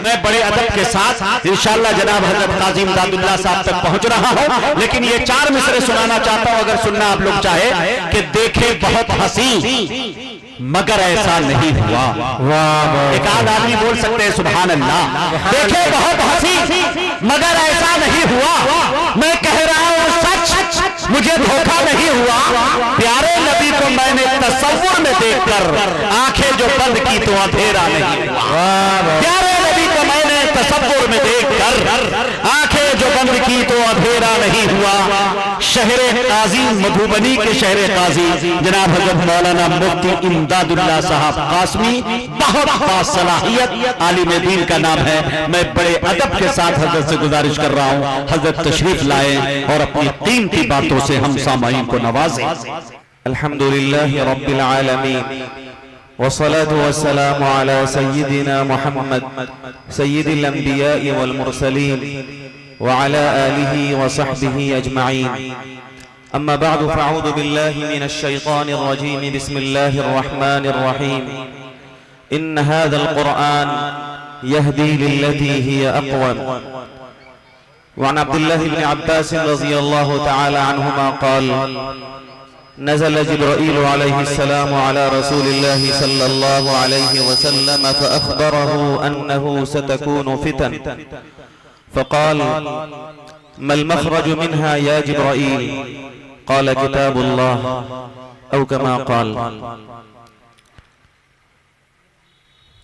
میں بڑے ادب کے ساتھ انشاءاللہ جناب حضرت قاضی امداد اللہ صاحب تک پہنچ رہا ہوں، لیکن یہ 4 مصرے سنانا چاہتا ہوں، اگر سننا آپ لوگ چاہے کہ دیکھے بہت ہنسی مگر ایسا نہیں ہوا۔ ایک آدھ آدمی بول سکتے ہیں سبحان اللہ۔ دیکھے بہت ہنسی مگر ایسا نہیں ہوا، میں کہہ رہا ہوں سچ مجھے دھوکہ نہیں ہوا۔ پیارے نبی کو میں نے تصور میں دیکھ کر آنکھیں جو بند کی تو اندھیرا نہیں ہوا۔ پیارے نبی کو میں نے تصور میں دیکھ کر آنکھیں جو بند کی تو اندھیرا نہیں ہوا۔ شہر قاضی مدھوبنی کے شہر قاضی جناب حضرت مولانا مفتی امداد اللہ صاحب قاسمی بہت باصلاحیت عالم دین کا نام ہے۔ میں بڑے ادب کے ساتھ حضرت سے گزارش کر رہا ہوں حضرت تشریف لائیں اور اپنی قیمتی باتوں سے ہم سامعین کو نوازیں۔ الحمدللہ رب العالمین والصلاة والسلام على سيدنا محمد سيد الأنبياء والمرسلين وعلى آله وصحبه أجمعين. أما بعد فأعوذ بالله من الشيطان الرجيم. بسم الله الرحمن الرحيم. إن هذا القرآن يهدي للتي هي أقوم. وعن عبد الله بن عباس رضي الله تعالى عنهما قال نزل جبرائيل عليه السلام على رسول الله صلى الله عليه وسلم فأخبره أنه ستكون فتن فقال ما المخرج منها يا جبرائيل قال كتاب الله أو كما قال.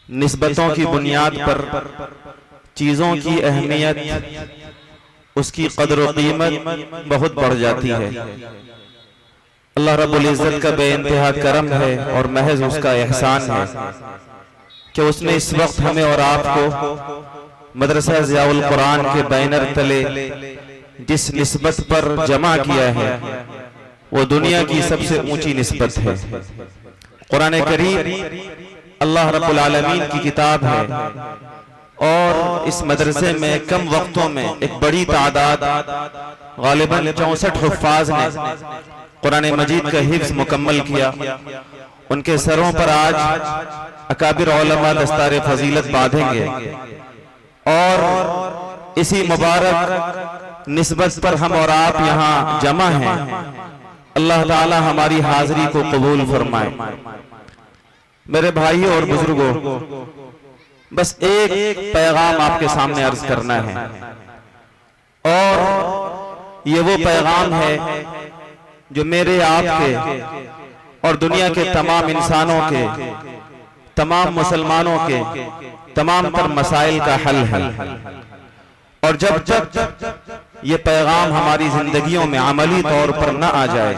نسبتوں کی بنیاد پر چیزوں کی اہمیت، اس کی قدر و قیمت بہت بڑھ جاتی ہے۔ اللہ رب العزت کا بے انتہا کرم ہے اور محض اس کا احسان ہے کہ اس نے اس وقت ہمیں اور آپ کو مدرسہ ضیاء القرآن کے بینر تلے جس نسبت پر جمع کیا ہے وہ دنیا کی سب سے اونچی نسبت ہے۔ قرآن کریم اللہ رب العالمین کی کتاب ہے اور اس مدرسے میں کم وقتوں میں ایک بڑی تعداد غالباً 64 حفاظ نے قرآن مجید کا حفظ مکمل کیا۔ ان کے سروں پر آج اکابر علماء دستار فضیلت باندھیں گے اور اسی مبارک نسبت پر ہم اور آپ یہاں جمع ہیں۔ اللہ تعالی ہماری حاضری کو قبول فرمائے۔ میرے بھائیوں اور بزرگوں، بس ایک پیغام آپ کے سامنے عرض کرنا ہے اور یہ وہ پیغام ہے جو میرے آپ کے اور دنیا کے تمام انسانوں کے، تمام مسلمانوں کے تمام تر مسائل کا حل ہے۔ اور جب تک یہ پیغام ہماری زندگیوں میں عملی طور پر نہ آ جائے،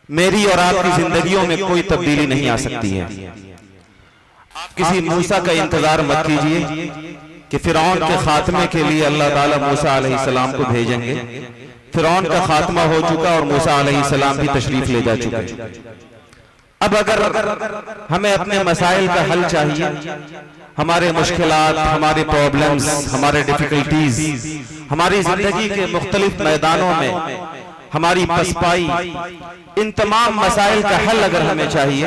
میری اور آپ کی زندگیوں میں کوئی تبدیلی نہیں آ سکتی ہے۔ آپ کسی موسیٰ کا انتظار مت کیجئے کہ فرعون کے خاتمے کے لیے اللہ تعالیٰ موسیٰ علیہ السلام کو بھیجیں گے۔ فرعون کا خاتمہ ہو چکا اور موسیٰ علیہ السلام بھی تشریف لے جا چکے۔ اب اگر ہمیں اپنے مسائل کا حل چاہیے، ہمارے مشکلات، ہمارے پرابلمز، ہمارے ڈیفیکلٹیز، ہماری زندگی کے مختلف میدانوں میں ہماری پسپائی، ان تمام مسائل کا حل اگر ہمیں چاہیے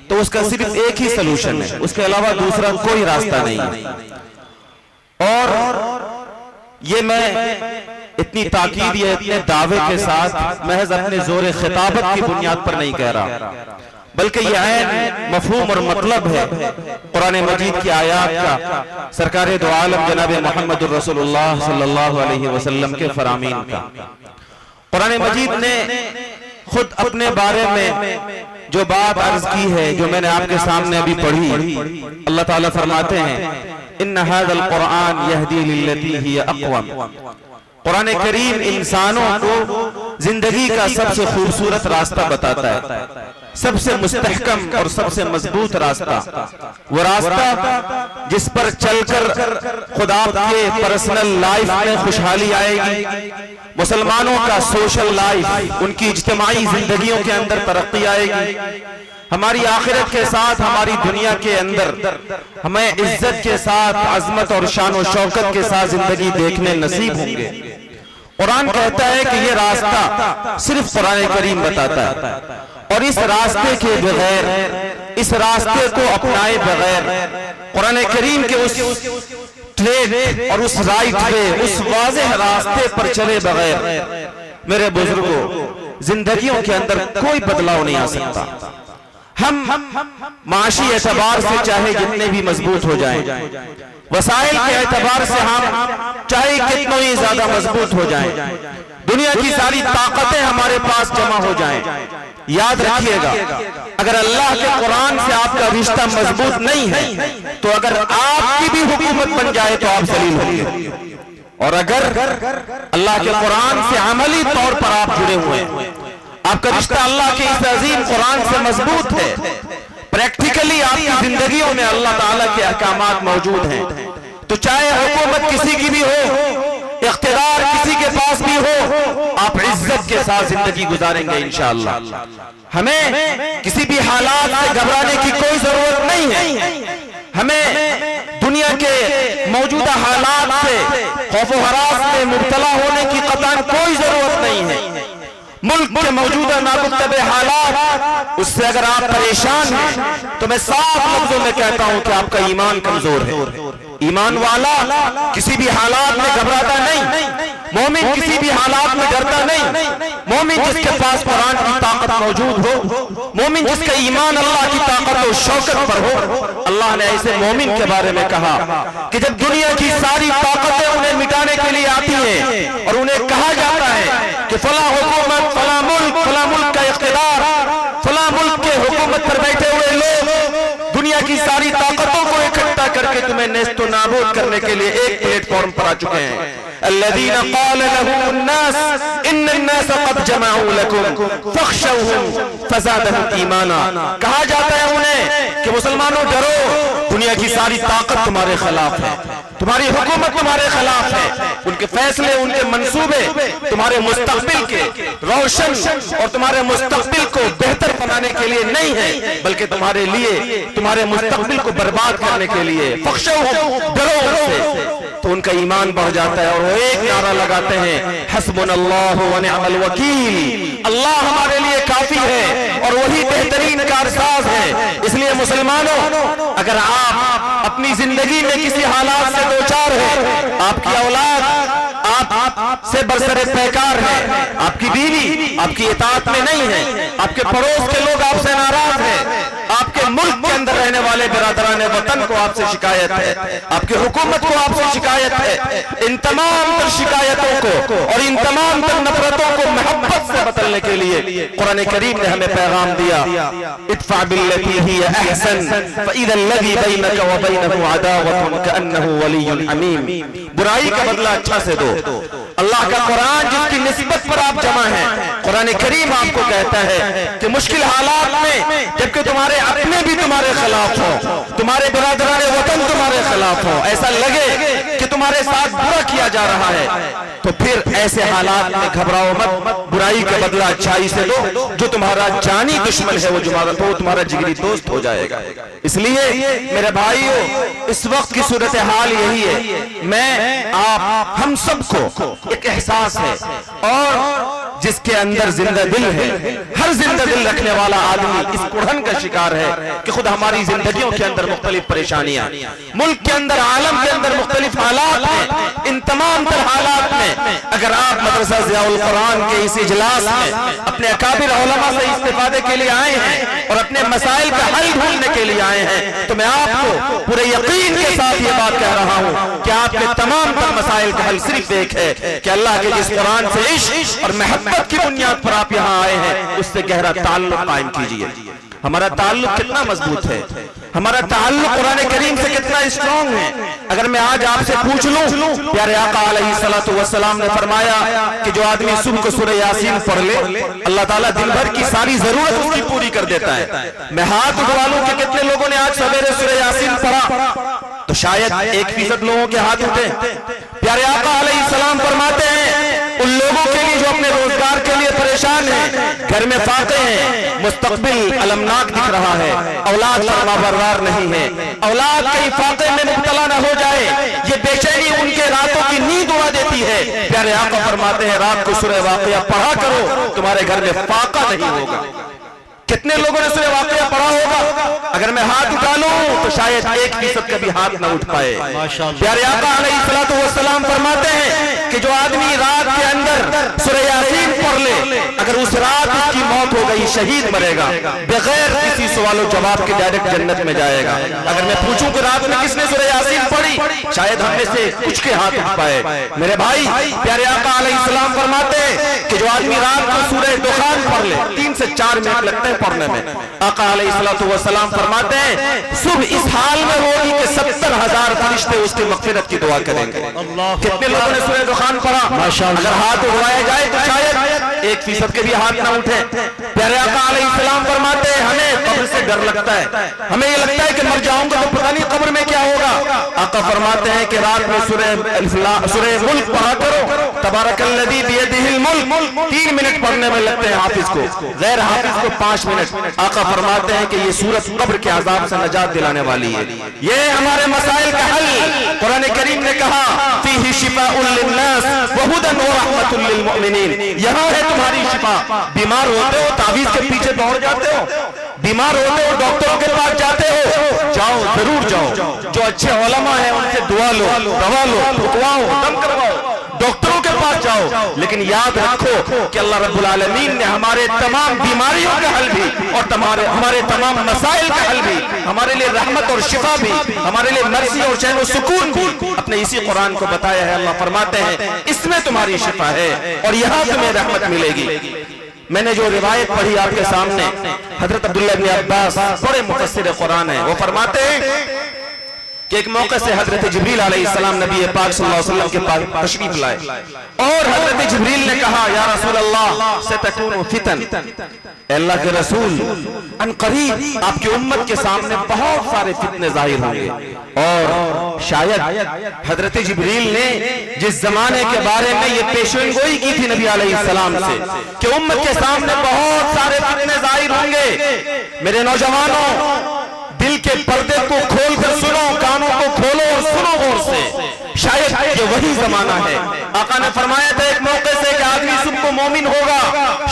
تو اس کا صرف ایک ہی سلوشن ہے، اس کے علاوہ دوسرا کوئی راستہ نہیں ہے۔ اور یہ میں اتنی تاکید یا اتنے دعوے کے ساتھ محض اپنے زور خطابت کی بنیاد پر نہیں کہہ رہا، بلکہ یہ عین مفہوم اور مطلب ہے قرآن مجید کی آیات کا، سرکار دو عالم جناب محمد الرسول اللہ صلی اللہ علیہ وسلم کے فرامین کا۔ قرآن مجید نے خود اپنے بارے میں جو بات عرض کی ہے، جو میں نے آپ کے سامنے ابھی پڑھی، اللہ تعالیٰ فرماتے ہیں ان هذا القرآن يهدي للتي هي اقوم۔ قرآن کریم انسانوں کو زندگی کا سب سے خوبصورت راستہ بتاتا ہے، سب سے مستحکم اور سب سے مضبوط راستہ، وہ راستہ جس پر چل کر خدا کے پرسنل لائف میں خوشحالی آئے گی، مسلمانوں کا سوشل لائف، ان کی اجتماعی زندگیوں کے اندر ترقی آئے گی، ہماری آخرت کے ساتھ ہماری دنیا کے اندر ہمیں عزت کے ساتھ، عظمت اور شان و شوکت کے ساتھ زندگی دیکھنے نصیب ہوں گے۔ قرآن کہتا ہے کہ یہ راستہ صرف قرآن کریم بتاتا ہے اور اس راستے کے بغیر، اس راستے کو اپنائے بغیر، قرآن کریم کے اس ٹریک اور اس رائٹ پہ، اس واضح راستے پر چلے بغیر میرے بزرگوں زندگیوں کے اندر کوئی بدلاؤ نہیں آ سکتا۔ ہم معاشی اعتبار سے چاہے جتنے بھی مضبوط ہو جائیں، وسائل کے اعتبار سے ہم چاہے کتنوں ہی زیادہ مضبوط ہو جائیں، دنیا کی ساری طاقتیں ہمارے پاس جمع ہو جائیں، یاد رکھیے گا اگر اللہ کے قرآن سے آپ کا رشتہ مضبوط نہیں ہے تو اگر آپ کی بھی حکومت بن جائے تو آپ ذلیل ہوں گے، اور اگر اللہ کے قرآن سے عملی طور پر آپ جڑے ہوئے ہیں، آپ کا رشتہ اللہ کے اس عظیم قرآن سے مضبوط ہے، پریکٹیکلی آپ کی زندگیوں میں اللہ تعالیٰ کے احکامات موجود ہیں، تو چاہے حکومت کسی کی بھی ہو، اقتدار کسی کے پاس بھی ہو، آپ عزت کے ساتھ زندگی گزاریں گے انشاءاللہ۔ ہمیں کسی بھی حالات سے گھبرانے کی کوئی ضرورت نہیں ہے، ہمیں دنیا کے موجودہ حالات سے خوف و ہراس میں مبتلا ہونے کی قطعاً کوئی ضرورت نہیں ہے۔ ملک کے موجودہ نامرتب حالات، اس سے اگر آپ پریشان ہیں تو میں صاف لفظوں میں کہتا ہوں کہ آپ کا ایمان کمزور ہے۔ ایمان والا کسی بھی حالات میں گھبراتا نہیں، مومن کسی بھی حالات میں ڈرتا نہیں، مومن جس کے پاس قرآن کی طاقت موجود ہو، مومن جس کا ایمان اللہ کی طاقت و شوکت پر ہو۔ اللہ نے ایسے مومن کے بارے میں کہا کہ جب دنیا کی ساری طاقتیں انہیں مٹانے کے لیے آتی ہیں اور انہیں کہا جاتا ہے کہ فلاں حکومت، فلاں ملک کا اقتدار، فلاں ملک کے حکومت پر بیٹھے ہوئے لوگ دنیا کی ساری طاقتوں کو اکٹھا کر کے تمہیں نیست و نابود کرنے کے لیے ایک پلیٹ فارم پر آ چکے ہیں۔ الذين قال لهم الناس ان الناس قد جمعوا لكم فاخشوهم فزادهم ایمانا، کہا جاتا ہے انہیں کہ مسلمانوں ڈرو، دنیا کی ساری طاقت تمہارے خلاف ہے، تمہاری حکومت تمہارے خلاف ہے، ان کے فیصلے، ان کے منصوبے تمہارے مستقبل کے روشن اور تمہارے مستقبل کو بہتر بنانے کے لیے نہیں ہے بلکہ تمہارے لیے، تمہارے مستقبل کو برباد کرنے کے لیے۔ فخشوہم، ڈرو ان سے، تو ان کا ایمان بڑھ جاتا ہے اور وہ ایک نعرہ لگاتے ہیں حسبنا اللہ ونعم الوکیل، اللہ ہمارے لیے کافی ہے اور وہی بہترین کارساز ہے۔ اس لیے مسلمانوں اگر آپ اپنی زندگی میں کسی حالات سے دوچار ہیں، آپ کی اولاد آپ سے برسر پیکار ہے، آپ کی بیوی آپ کی اطاعت میں نہیں ہے، آپ کے پڑوس کے لوگ آپ سے ناراض ہیں، آپ کے ملک کے اندر رہنے والے برادران وطن کو آپ سے شکایت ہے، آپ کی حکومت کو آپ سے شکایت ہے، ان تمام تر شکایتوں کو اور ان تمام تر نفرتوں کو محبت سے بدلنے کے لیے قرآن کریم نے ہمیں پیغام دیا، ادفع باللتی ہی احسن فاذا الذی بینک وبینہ عداوۃ کأنہ ولی حمیم، برائی کا بدلہ اچھا سے دو۔ اللہ کا قرآن جس کی نسبت پر آپ جمع ہیں، قرآن کریم آپ کو کہتا ہے کہ مشکل حالات میں جبکہ تمہارے اپنے بھی تمہارے خلاف ہو، تمہارے برادران وطن تمہارے خلاف ہو، ایسا لگے کہ تمہارے ساتھ برا کیا جا رہا ہے، تو پھر ایسے حالات میں گھبراؤ مت، برائی کا بدلہ اچھائی سے دو، جو تمہارا جانی دشمن ہے وہ تمہارا جگری دوست ہو جائے گا۔ اس لیے میرے بھائیو اس وقت کی صورتحال یہی ہے، میں آپ ہم سب کو ایک احساس ہے، اور جس کے اندر زندہ دل ہے، ہر زندہ دل رکھنے والا آدمی اس کڑھن کا شکار ہے کہ خود ہماری زندگیوں کے اندر مختلف پریشانیاں، ملک کے اندر، عالم کے اندر مختلف حالات ہیں، ان تمام تر حالات میں اگر آپ مدرسہ ضیاء القرآن کے اس اجلاس میں اپنے اکابر علماء سے استفادے کے لیے آئے ہیں اور اپنے مسائل کا حل ڈھونڈنے کے لیے آئے ہیں، تو میں آپ کو پورے یقین کے ساتھ یہ بات کہہ رہا ہوں کہ آپ کے تمام تر مسائل کا حل صرف ایک ہے کہ اللہ کے جس قرآن سے عشق اور محبت کی بنیاد پر آپ یہاں آئے ہیں اس سے گہرا تعلق قائم کیجئے۔ ہمارا تعلق کتنا مضبوط ہے، ہمارا تعلق قرآن کریم سے کتنا اسٹرانگ ہے۔ اگر میں آج آپ سے پوچھ لوں، پیارے آقا علیہ الصلوۃ والسلام نے فرمایا کہ جو آدمی صبح کو سورہ یاسین پڑھ لے اللہ تعالیٰ دن بھر کی ساری ضرورت اس کی پوری کر دیتا ہے۔ میں ہاتھ اٹھوا لوں کہ کتنے لوگوں نے آج سویرے سورہ یاسین پڑھا، تو شاید 1% لوگوں کے ہاتھ اٹھے۔ پیارے آقا علیہ السلام فرماتے ہیں ان لوگوں کے لیے جو اپنے روزگار کے لیے پریشان ہیں، گھر میں فاقے ہیں، مستقبل المناک دکھ رہا ہے، اولاد فرمانبردار نہیں ہے، اولاد کہیں فاقے میں مبتلا نہ ہو جائے، یہ بے چینی ان کے راتوں کی نیند اڑا دیتی ہے۔ پیارے آقا فرماتے ہیں رات کو سورہ واقعہ پڑھا کرو، تمہارے گھر میں فاقہ نہیں ہوگا۔ کتنے لوگوں نے سورہ واقعہ پڑھا ہوگا؟ اگر میں ہاتھ اٹھا لوں تو شاید 1% کا بھی ہاتھ نہ اٹھ پائے۔ پیارے آقا علیہ الصلوۃ والسلام فرماتے ہیں کہ جو آدمی رات کے اندر سورہ یاسین پڑھ لے، اگر اس رات اس کی موت ہو گئی، شہید مرے گا، بغیر کسی سوال و جواب کے ڈائریکٹ جنت میں جائے گا۔ اگر میں پوچھوں کہ رات میں کس نے سورہ یاسین پڑھی، شاید ہم میں سے کچھ کے ہاتھ اٹھ پائے۔ میرے بھائی، پیارے آقا علیہ السلام فرماتے ہیں کہ جو آدمی رات کو سورہ دخان پڑھ لے، 3 سے 4 منٹ لگتے ہیں پڑھنے میں، آقا علیہ السلام فرماتے ہیں صبح اس حال میں ہوگی کہ 70,000 فرشتے اس کی مغفرت کی دعا کریں گے۔ کتنے لوگوں نے سورہ دخان پڑھا؟ اگر ہاتھ اٹھایا جائے تو شاید 1% کے بھی ہاتھ نہ اٹھے۔ پیارے آقا علیہ السلام فرماتے ہیں ہمیں قبر سے ڈر لگتا ہے، ہمیں یہ لگتا ہے کہ مر جاؤں گا تو پتہ نہیں قبر میں کیا ہوگا۔ آقا فرماتے ہیں کہ رات میں سورہ ملک پڑھا کرو، تبارک الذی بیدہ الملک، 3 منٹ پڑھنے میں لگتے ہیں حافظ کو، غیر حافظ کو 5 منٹ۔ آقا فرماتے ہیں کہ یہ سورت قبر کے عذاب سے نجات دلانے والی ہے، یہ ہمارے مسائل کا حل۔ قرآن کریم نے کہا فیہ شفاء للناس وہدی ورحمۃ للمؤمنین، یہاں ہے تمہاری شفا۔ بیمار ہوتے ہو تعویذ کے پیچھے دوڑ جاتے ہو، بیمار ہوتے ہو ڈاکٹروں کے پاس جاتے ہو، جاؤ ضرور جاؤ، جو اچھے علماء ہیں ان سے دعا لو، دوا لو، پھکواؤ، دم کرواؤ، ڈاکٹروں کے پاس جاؤ، لیکن یاد رکھو کہ اللہ رب العالمین نے ہمارے تمام بیماریوں کا حل بھی اور ہمارے تمام مسائل کا حل بھی، ہمارے لیے رحمت اور شفا بھی، ہمارے لیے مرضی اور چین و سکون بھی اپنے اسی قرآن کو بتایا ہے۔ اللہ فرماتے ہیں اس میں تمہاری شفا ہے اور یہاں تمہیں رحمت ملے گی۔ میں نے جو روایت پڑھی آپ کے سامنے، حضرت عبداللہ بن عباس بڑے مفسر قرآن ہیں، وہ فرماتے ہیں کہ ایک موقع سے حضرت جبریل علیہ السلام نبی پاک صلی اللہ علیہ وسلم کے پاس تشریف لائے اور حضرت جبریل نے کہا یا رسول اللہ ستکون فتن، اے اللہ کے رسول ان قریب آپ کی امت کے سامنے بہت سارے فتنے ظاہر ہوں گے۔ اور شاید حضرت جبریل نے جس زمانے کے بارے میں یہ پیشین گوئی کی تھی نبی علیہ السلام سے کہ امت کے سامنے بہت سارے فتنے ظاہر ہوں گے، میرے نوجوانوں دل کے پردے کو کھول کر سنو، کانوں کو کھولو اور سنو غور سے، شاید یہ وہی زمانہ ہے۔ آقا نے فرمایا تھا ایک موقع سے کہ آدمی صبح کو مومن ہوگا،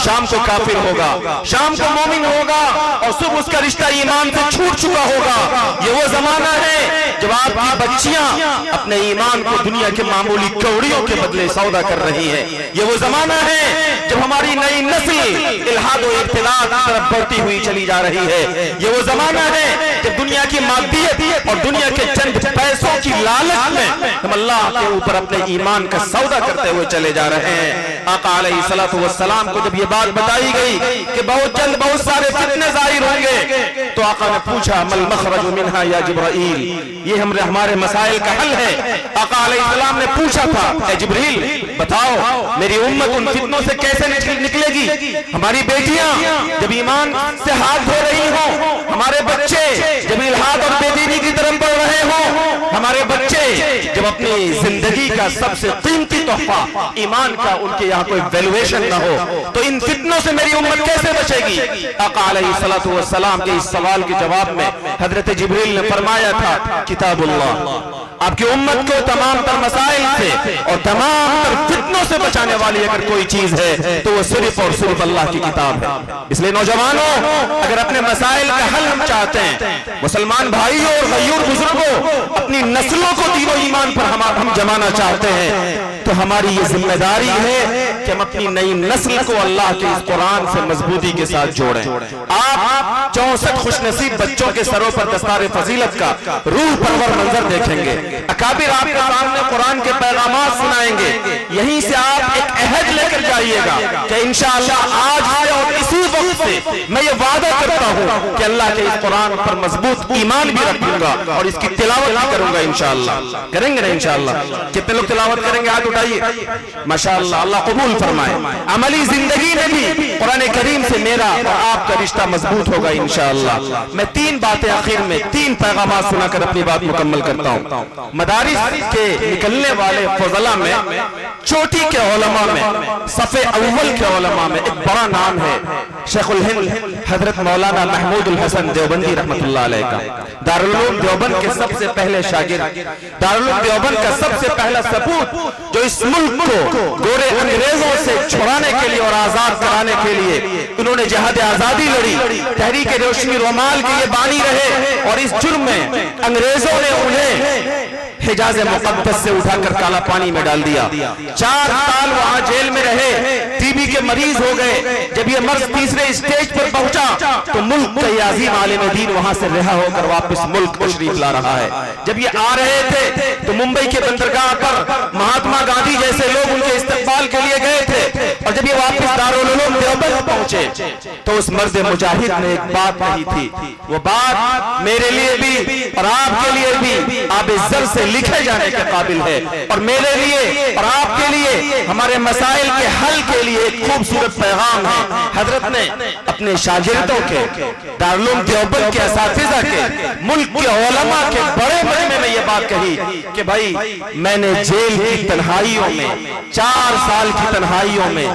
شام کو کافر ہوگا، شام کو مومن ہوگا اور صبح اس کا رشتہ ایمان سے چھوٹ چکا ہوگا۔ یہ وہ زمانہ ہے جب آپ کی بچیاں اپنے ایمان کو دنیا کے معمولی کوڑیوں کے بدلے سودا کر رہی ہیں۔ یہ وہ زمانہ ہے جب ہماری نئی نسل الحاد و ابتداع کی طرف بڑھتی ہوئی چلی جا رہی ہے۔ یہ وہ زمانہ ہے جب دنیا کی مادیت اور دنیا کے چند پیسوں کی لالچ میں ہم اللہ کے اوپر اپنے ایمان کا سودا کرتے ہوئے چلے جا رہے ہیں۔ آقا علیہ الصلوۃ والسلام کو جب یہ بات بتائی گئی کہ بہت جلد بہت سارے فتنے ظاہر ہوں گے تو آقا نے پوچھا مل مخرج منہا یا جبرائیل، یہ ہمارے مسائل کا حل ہے۔ آقا علیہ السلام نے پوچھا تھا اے جبریل بتاؤ میری امت ان فتنوں سے کیسے نکلے گی؟ ہماری بیٹیاں جب ایمان سے ہاتھ دھو رہی ہوں، ہمارے بچے جب الحاد اور بے دینی کی طرف بڑھ رہے ہوں، ہمارے بچے جب اپنی زندگی کا سب سے قیمتی تحفہ ایمان کا ان کے یہاں کوئی ویلیویشن نہ ہو تو ان فتنوں سے میری امت کیسے بچے گی؟ آقا علیہ الصلوۃ والسلام کے اس سوال کے جواب میں حضرت جبریل نے فرمایا تھا کتاب اللہ، آپ کی امت کو تمام تر مسائل سے اور تمام تر فتنوں سے بچانے والی اگر کوئی چیز ہے تو وہ صرف اور صرف اللہ کی کتاب ہے۔ اس لیے نوجوانوں اگر اپنے مسائل کا حل ہم چاہتے ہیں، مسلمان بھائیوں اور غیور بزرگوں اپنی نسلوں کو دین و ایمان پر ہم جمانا چاہتے ہیں تو ہماری یہ ذمہ داری ہے کہ ہم اپنی نئی نسل کو اللہ کے اس قرآن سے مضبوطی کے ساتھ جوڑیں۔ آپ 64 خوش نصیب بچوں کے سروں پر دستار فضیلت کا روح پرور منظر دیکھیں گے، اکابر آپ کے سامنے قرآن کے پیغامات سنائیں گے، یہیں سے آپ ایک عہد لے کر جائیے گا کہ انشاءاللہ آج سے اور اسی وقت سے میں یہ وعدہ کرتا ہوں کہ اللہ کے اس قرآن پر مضبوط ایمان بھی رکھوں گا اور اس کی تلاوت بھی کروں گا انشاءاللہ۔ کریں گے نا انشاءاللہ؟ کتنے لوگ تلاوت کریں گے؟ ہاتھ اٹھائیے ماشاءاللہ، اللہ قبول فرمائے۔ عملی زندگی میں بھی قرآن کریم سے میرا اور آپ کا رشتہ مضبوط ہوگا انشاءاللہ۔ میں 3 باتیں آخر میں 3 پیغامات سنا کر اپنی بات مکمل کرتا ہوں۔ مدارس کے نکلنے والے فضلاء میں چوٹی کے علماء میں صف اول کے علماء میں ایک بڑا نام ہے شیخ الہند حضرت مولانا محمود الحسن دیوبندی رحمت اللہ علیہ کا، دارالعلوم دیوبند کے سب سے پہلے شاگرد، دارالعلوم دیوبند کا سب سے پہلا سپوت جو اس ملک کو گورے انگریزوں سے چھڑانے کے لیے اور آزاد کرانے کے لیے انہوں نے جہاد آزادی لڑی، تحریک روشنی رومال کے یہ بانی رہے، اور اس جرم میں انگریزوں نے انہیں حجاز مقدس سے اٹھا کر کالا پانی میں ڈال دیا، 4 سال وہاں جیل میں رہے، ٹی بی کے مریض ہو گئے۔ جب یہ مرض تیسرے اسٹیج پر پہنچا تو ملک کا یہ عظیم عالم دین وہاں سے رہا ہو کر واپس ملک تشریف لا رہا ہے۔ جب یہ آ رہے تھے تو ممبئی کے بندرگاہ پر مہاتما گاندھی جیسے لوگ ان کے استقبال کے لیے گئے تھے، اور جب یہ واپس دارالعلوم دیوبند پہنچے تو اس مرد مجاہد نے ایک بات کہی تھی، وہ بات میرے لیے بھی اور آپ کے لیے بھی آب زر سے لکھے جانے کے قابل ہے، اور میرے لیے اور آپ کے لیے ہمارے مسائل کے حل کے لیے ایک خوبصورت پیغام ہے۔ حضرت نے اپنے شاگردوں کے، دارالعلوم دیوبند کے اساتذہ کے، ملک کے علماء کے بڑے مجمع میں یہ بات کہی کہ بھائی میں نے جیل کی تنہائیوں میں 4 سال کی تنہائیوں میں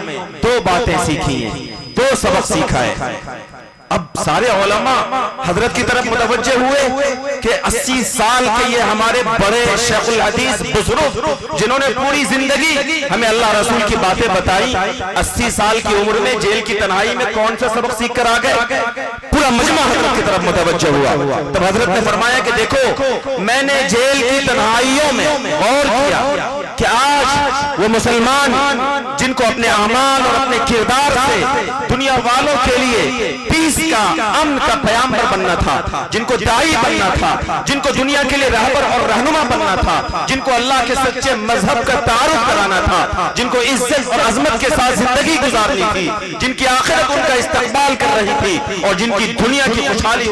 2 باتیں سیکھی ہیں، 2 سبق سیکھا ہے۔ اب سارے علماء حضرت کی طرف متوجہ ہوئے کہ 80 سال کے یہ ہمارے بڑے شیخ الحدیث بزرگ جنہوں نے پوری زندگی ہمیں اللہ رسول کی باتیں بتائی، 80 سال کی عمر میں جیل کی تنہائی میں کون سا سبق سیکھ کر آ گئے؟ پورا مجمع حضرت کی طرف متوجہ ہوا۔ تب حضرت نے فرمایا کہ دیکھو میں نے جیل کی تنہائیوں میں غور کیا کہ آج وہ مسلمان جن کو اپنے اعمال اور اپنے کردار سے دنیا والوں کے لیے پیس کا، امن کا پیامبر بننا تھا، جن کو داعی بننا تھا، جن کو دنیا کے لیے رہبر اور رہنما بننا تھا، جن کو اللہ کے سچے مذہب کا تعارف کرانا تھا، جن کو عزت اور عظمت کے ساتھ زندگی گزارنی تھی، جن کی آخرت ان کا استقبال کر رہی تھی اور جن کی دنیا کی خوشحالی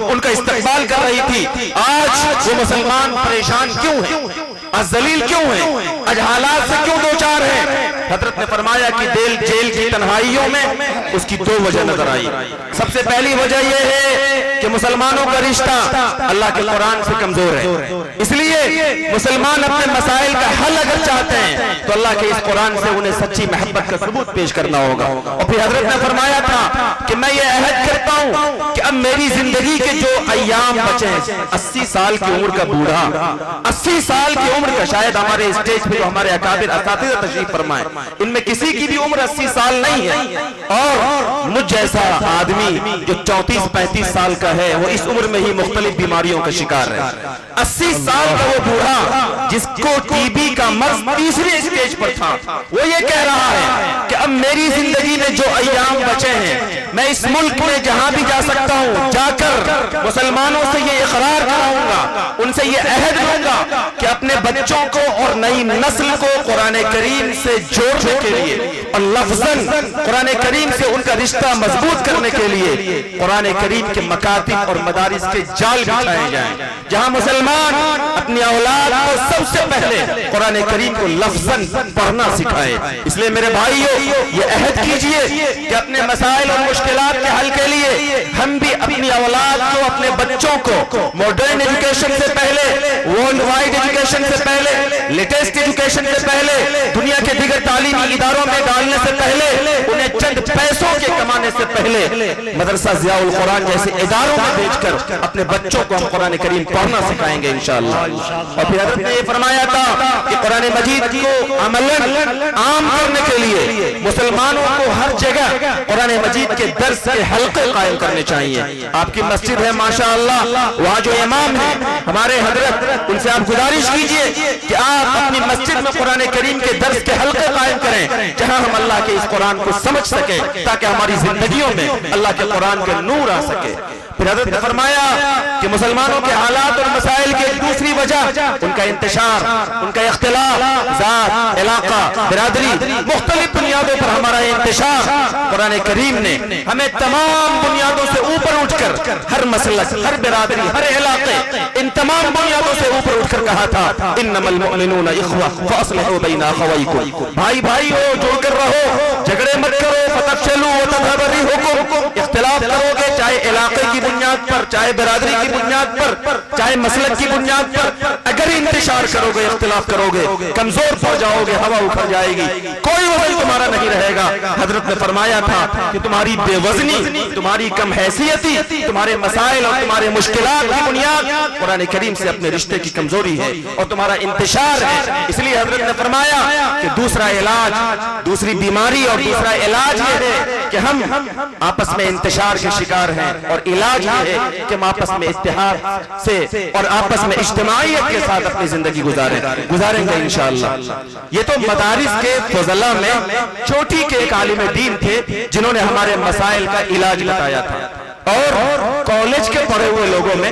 ان کا استقبال کر رہی تھی، آج وہ مسلمان پریشان کیوں ہیں؟ آج ذلیل کیوں ہیں؟ آج حالات سے کیوں دوچار ہیں؟ حضرت نے فرمایا کہ جیل کی تنہائیوں میں اس کی 2 وجہ نظر آئی۔ سب سے پہلی وجہ یہ ہے کہ مسلمانوں کا رشتہ اللہ کے قرآن سے کمزور ہے، اس لیے مسلمان اپنے مسائل کا حل اگر چاہتے ہیں تو اللہ کے اس قرآن سے انہیں سچی محبت کا ثبوت پیش کرنا ہوگا۔ اور پھر حضرت نے فرمایا تھا کہ میں یہ عہد کرتا ہوں کہ اب میری زندگی کے جو ایام بچے ہیں، 80 سال کی عمر کا بوڑھا، 80 سال کی عمر کا، شاید ہمارے اسٹیج پہ جو ہمارے اکابر اساتذہ تشریف فرمائے ان میں کسی کی بھی عمر 80 سال نہیں ہے، اور مجھ جیسا آدمی جو 34-35 سال کا ہے وہ اس عمر میں ہی مختلف بیماریوں کا شکار ہے۔ 80 سال کا وہ بوڑھا جس کو ٹی بی کا مرض تیسری اسٹیج پر تھا، وہ یہ کہہ رہا ہے کہ اب میری زندگی میں جو ایام بچے ہیں میں اس ملک میں جہاں بھی جا سکتا ہوں جا کر مسلمانوں سے یہ اقرار کراؤں گا، ان سے یہ عہد لوں گا کہ اپنے بچوں کو اور نئی نسل کو قرآن کریم سے جوڑنے کے لیے اور لفظاً قرآن کریم سے ان کا رشتہ مضبوط کرنے کے لیے قرآن کریم کے مکاتب اور مدارس کے جال بچھائے جائیں، جہاں مسلمان اپنی اولاد کو سب سے پہلے قرآن کریم کو لفظاً پڑھنا سکھائے۔ اس لیے میرے بھائیو یہ عہد کیجئے کہ اپنے مسائل اور مشکلات کے حل کے لیے ہم بھی اپنی اولاد کو، اپنے بچوں کو ماڈرن ایجوکیشن سے پہلے، ورلڈ وائڈ ایجوکیشن سے پہلے، لیٹسٹ ایجوکیشن سے پہلے، دنیا کے دیگر تعلیمی اداروں میں ڈالنے سے پہلے، انہیں چند پیسوں کے کمانے سے پہلے مدرسہ ضیاء القرآن جیسے اداروں میں بھیج کر اپنے بچوں کو ہم قرآن کریم پڑھنا سکھائیں گے انشاءاللہ۔ اور پھر حضرت نے یہ فرمایا تھا کہ قرآن مجید کو عملاً عام کرنے کے لیے مسلمانوں کو ہر جگہ قرآن مجید کے درس کے حلقے قائم کرنے چاہیے۔ آپ کی مسجد ہے ماشاءاللہ، وہاں جو امام ہیں ہمارے حضرت، ان سے آپ گزارش کیجئے کہ آپ اپنی مسجد میں قرآن کریم کے درس کے حلقے قائم کریں جہاں ہم اللہ کے اس قرآن کو سمجھ سکیں تاکہ ہماری زندگیوں میں اللہ کے قرآن کے نور آ سکے۔ پھر حضرت نے فرمایا کہ مسلمانوں کے حالات اور مسائل کی دوسری وجہ ان کا انتشار، ان کا اختلاف، ذات، علاقہ، برادری، مختلف بنیادوں پر ہمارا انتشار۔ قرآن کریم نے ہمیں تمام بنیادوں سے اوپر اٹھ کر ہر مسلک، ہر برادری، ہر علاقے، ان تمام بنیادوں سے اوپر اٹھ کر کہا تھا انما المؤمنون اخوہ فاصلحوا بین اخویکم، بھائی بھائی ہو، جڑ کر رہو، جھگڑے مت کرو، فتفشلوا وتذهب ريحكم، اختلاف کرو گے چاہے علاقے کی بنیاد پر، چاہے برادری کی بنیاد پر، چاہے مسلک کی بنیاد پر، اگر انتشار کرو گے، اختلاف کرو گے، کمزور پڑ جاؤ گے، ہوا اکھڑ جائے گی، کوئی وزن تمہارا نہیں رہے گا۔ حضرت نے فرمایا تھا کہ تمہاری بے وزنی، تمہاری کم حیثیتی، تمہارے مسائل اور تمہارے مشکلات کی بنیاد قرآن کریم سے اپنے رشتے کی کمزوری ہے اور تمہارا انتشار ہے۔ اس لیے حضرت نے فرمایا کہ دوسرا علاج، دوسری بیماری اور دوسرا علاج یہ ہے کہ ہم آپس میں انتشار کے شکار ہیں، اور علاج یہ ہے کہ ہم آپس میں اتحاد سے اور آپس میں اجتماعیت کے ساتھ اپنی زندگی گزاریں گے انشاءاللہ۔ یہ تو مدارس کے فضلاء میں چوٹی کے ایک عالم دین تھے جنہوں نے ہمارے مسائل کا علاج بتایا تھا، اور کالج کے پڑھے ہوئے لوگوں میں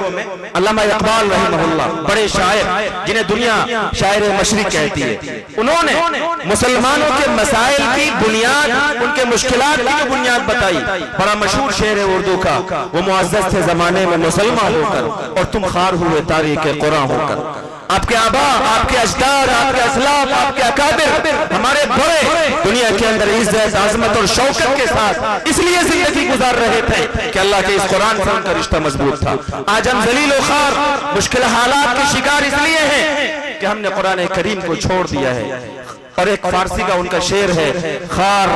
علامہ اقبال رحمہ اللہ، بڑے شاعر جنہیں دنیا شاعر مشرق کہتی ہے، انہوں نے مسلمانوں کے مسائل کی بنیاد، ان کے مشکلات کی جو بنیاد بتائی، بڑا مشہور شعر ہے اردو کا، وہ معزز تھے زمانے میں مسلمان ہو کر اور تم خار ہوئے تاریخ قرآن ہو کر۔ آپ کے آبا، آپ کے اجداد، آپ کے اسلاف، آپ کے اکابر، ہمارے بڑے دنیا کے اندر عزت، عظمت اور شوکت کے ساتھ اس لیے زندگی گزار رہے تھے کہ اللہ کے اس قرآن سے ان کا رشتہ مضبوط تھا۔ آج ہم ذلیل و خوار، مشکل حالات کے شکار اس لیے ہیں کہ ہم نے قرآن کریم کو چھوڑ دیا ہے۔ اور ایک فارسی کا ان کا شعر ہے، خار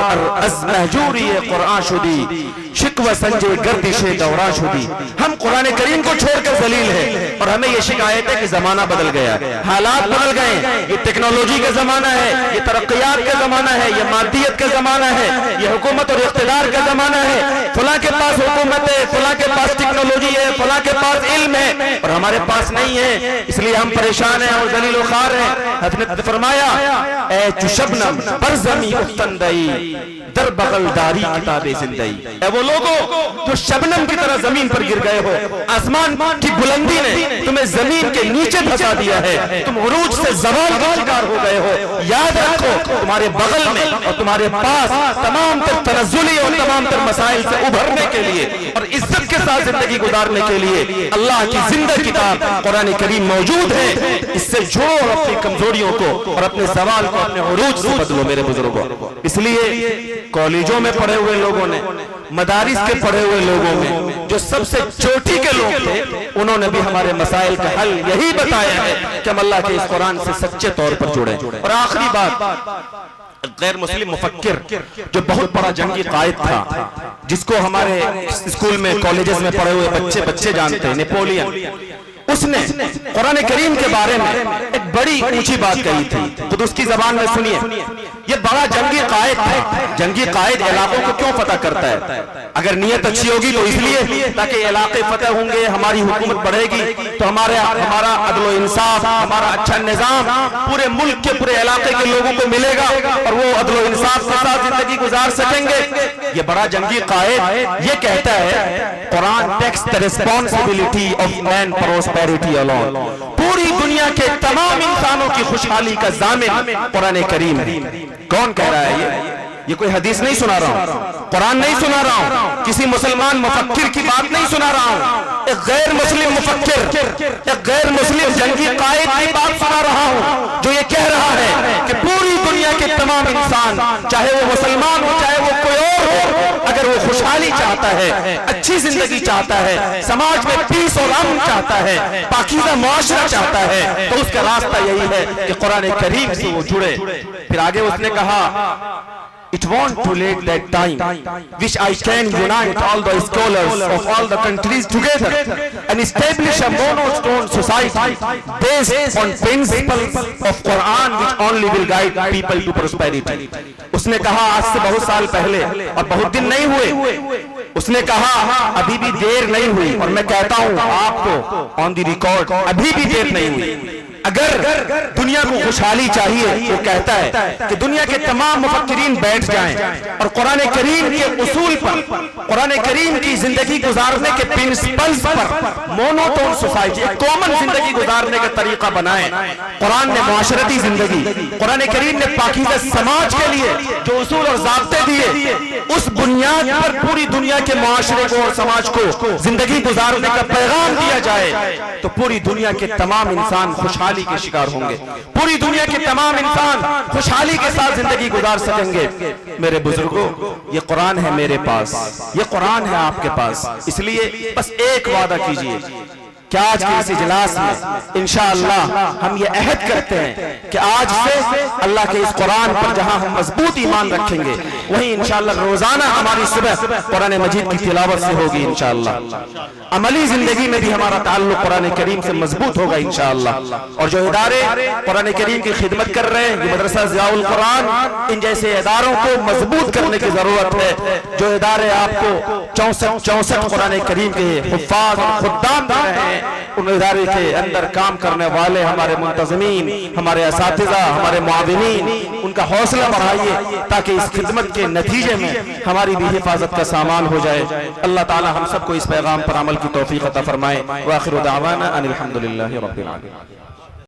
از محجوری قرآن شدی، شکوہ سنجے گردش دوران شدی۔ ہم قرآن کریم کو چھوڑ کر ذلیل ہیں، اور ہمیں یہ شکایت ہے کہ زمانہ بدل گیا، حالات بدل گئے، یہ ٹیکنالوجی کا زمانہ ہے، یہ ترقیات کا زمانہ ہے، یہ مادیت کا زمانہ ہے، یہ حکومت اور اقتدار کا زمانہ ہے۔ فلاں کے پاس حکومت ہے، فلاں کے پاس ٹیکنالوجی ہے، فلاں کے پاس علم ہے، اور ہمارے پاس نہیں ہے، اس لیے ہم پریشان ہیں اور ذلیل و خوار ہیں۔ حضرت نے فرمایا، اے شبنم برزمی افتندئی در بغل داری کتاب زندئی، اے وہ لوگوں جو شبنم کی طرح زمین پر گر گئے ہو، آسمان کی بلندی نے تمہیں زمین کے نیچے دھسا دیا ہے، تم عروج سے زوال کا شکار ہو گئے ہو۔ یاد رکھو تمہارے بغل میں اور تمہارے پاس تمام تر تنزلی اور تمام تر مسائل سے ابھرنے کے لیے اور عزت کے ساتھ زندگی گزارنے کے لیے اللہ کی زندہ کتاب قرآن کریم موجود ہے۔ اس سے جوڑو اور اپنی کمزوریوں کو اور اپنے زوال کو اپنے عروج سے بدلو میرے بزرگوں۔ اس لیے کالجوں میں پڑھے ہوئے لوگوں نے، مدارس کے پڑھے ہوئے لوگوں میں جو سب سے چوٹی کے لوگ تھے، انہوں نے بھی ہمارے مسائل کا حل یہی بتایا ہے کہ ہم اللہ کے اس قرآن سے سچے طور پر جڑیں۔ اور آخری بات، غیر مسلم مفکر جو بہت بڑا جنگی قائد تھا، جس کو ہمارے اسکول میں کالجز میں پڑھے ہوئے بچے جانتے ہیں، نیپولین، اس نے قرآن کریم کے بارے میں ایک بڑی اونچی بات کہی تھی، خود اس کی زبان میں سنیے۔ یہ بڑا جنگی قائد تھا، جنگی قائد علاقوں کو کیوں فتح کرتا ہے؟ اگر نیت اچھی ہوگی تو اس لیے تاکہ علاقے فتح ہوں گے، ہماری حکومت بڑھے گی، تو ہمارا عدل و انصاف، ہمارا اچھا نظام پورے ملک کے پورے علاقے کے لوگوں کو ملے گا اور وہ عدل و انصاف کے ساتھ زندگی گزار سکیں گے۔ یہ بڑا جنگی قائد یہ کہتا ہے، قرآن tax the responsibility of man prosperity alone۔ پوری دنیا کے تمام انسانوں کی خوشحالی کا ضامن قرآن کریم ہے۔ کون کہہ رہا ہے یہ کوئی حدیث نہیں سنا رہا ہوں، قرآن نہیں سنا رہا ہوں، کسی مسلمان مفکر کی بات نہیں سنا رہا ہوں، ایک غیر مسلم مفکر، ایک غیر مسلم جنگی قائد کی بات سنا رہا ہوں، جو یہ کہہ رہا ہے کہ پوری دنیا کے تمام انسان، چاہے وہ مسلمان ہو چاہے وہ کوئی اور ہو، اگر وہ خوشحالی چاہتا ہے، اچھی زندگی چاہتا ہے، سماج میں پیس اور امن چاہتا ہے، پاکیزہ معاشرہ چاہتا ہے، تو اس کا راستہ یہی ہے کہ قرآن کریم سے وہ جڑے۔ پھر آگے اس نے کہا، It won't too late that time which I can unite all the scholars of all the countries together and establish a monostone society based on principles of Quran which only will guide people to prosperity۔ اس نے کہا آج سے بہت سال پہلے اور بہت دن نہیں ہوئے، اس نے کہا ابھی بھی دیر نہیں ہوئی، اور میں کہتا ہوں آپ کو آن دی ریکارڈ ابھی بھی دیر نہیں ہوئی۔ اگر دنیا کو خوشحالی چاہیے، وہ کہتا ہے کہ دنیا کے تمام مفکرین بیٹھ جائیں اور قرآن کریم کے اصول پر، قرآن کریم کی زندگی گزارنے کے پرنسپلز پر مونوٹون سوسائٹی، ایک کامن زندگی گزارنے کا طریقہ بنائیں۔ قرآن نے معاشرتی زندگی، قرآن کریم نے پاکیزہ سماج کے لیے جو اصول اور ضابطے دیے، اس بنیاد پر پوری دنیا کے معاشرے کو اور سماج کو زندگی گزارنے کا پیغام دیا جائے، تو پوری دنیا کے تمام انسان خوشحالی کے شکار ہوں گے، پوری دنیا کے تمام انسان خوشحالی کے ساتھ زندگی گزار سکیں گے۔ میرے بزرگوں، یہ قرآن ہے میرے پاس، یہ قرآن ہے آپ کے پاس، اس لیے بس ایک وعدہ کیجئے، کہ آج کے اس اجلاس میں انشاءاللہ ہم یہ عہد کرتے ہیں کہ آج سے اللہ کے اس قرآن پر جہاں ہم مضبوط ایمان رکھیں گے وہیں انشاءاللہ روزانہ ہماری صبح قرآن مجید کی تلاوت سے ہوگی انشاءاللہ. عملی زندگی میں بھی ہمارا تعلق قرآن کریم سے مضبوط ہوگا انشاءاللہ. اور جو ادارے قرآن کریم کی خدمت کر رہے ہیں، یہ مدرسہ ضیاء القرآن، ان جیسے اداروں کو مضبوط کرنے کی ضرورت ہے. جو ادارے آپ کو 64 قرآن کریم کے حفاظ اور خدام دے رہے ہیں، ان ادارے کے اندر کام کرنے والے ہمارے منتظمین، ہمارے اساتذہ، ہمارے معاونین، ان کا حوصلہ بڑھائیے تاکہ اس خدمت کے نتیجے میں ہماری بھی حفاظت کا سامان ہو جائے. اللہ تعالی ہم سب کو اس پیغام پر عمل کی توفیق عطا فرمائے. وآخر دعوانا ان الحمدللہ رب العالمین.